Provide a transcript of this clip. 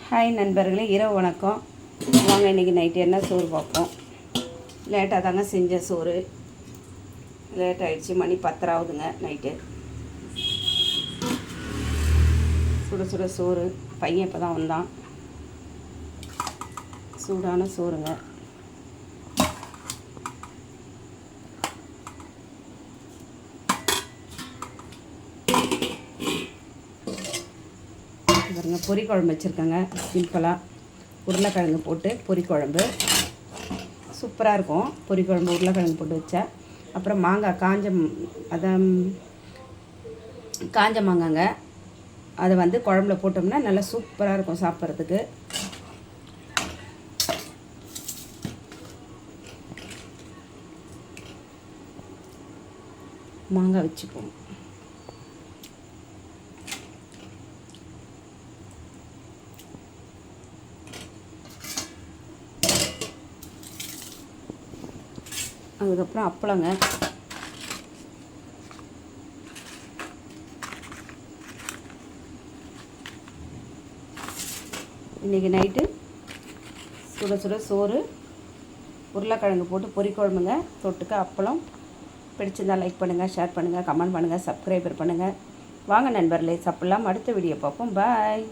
Hi நண்பர்களே, இரவு வணக்கம். வாங்க இன்றைக்கி நைட்டு என்ன சோறு பார்ப்போம். லேட்டாக தாங்க செஞ்ச சோறு. லேட் ஆகிடுச்சு, மணி 10 ஆகுதுங்க நைட்டு. சுட சுட சோறு. பையன் இப்போ தான் வந்தான். சூடான சோறுங்க. பாருங்க, பொரி குழம்பு வச்சுருக்கேங்க. சிம்பிளாக உருளைக்கிழங்கு போட்டு பொரி குழம்பு சூப்பராக இருக்கும். பொரி குழம்பு உருளைக்கிழங்கு போட்டு வச்சா. அப்புறம் மாங்காய் காஞ்ச மாங்காங்க. அதை குழம்புல போட்டோம்னா நல்லா சூப்பராக இருக்கும் சாப்பிட்றதுக்கு. மாங்காய் வச்சுப்போம். அதுக்கப்புறம் அப்பளங்க. இன்றைக்கி நைட்டு சுட சுட சோறு, உருளைக்கிழங்கு போட்டு பொரி குழம்புங்க. தொட்டுக்க அப்பளம். பிடிச்சிருந்தால் லைக் பண்ணுங்கள், ஷேர் பண்ணுங்கள், கமெண்ட் பண்ணுங்கள், சப்ஸ்கிரைபர் பண்ணுங்கள். வாங்க நண்பர்களே, சாப்பிட்லாம். அடுத்த வீடியோ பார்ப்போம். பாய்.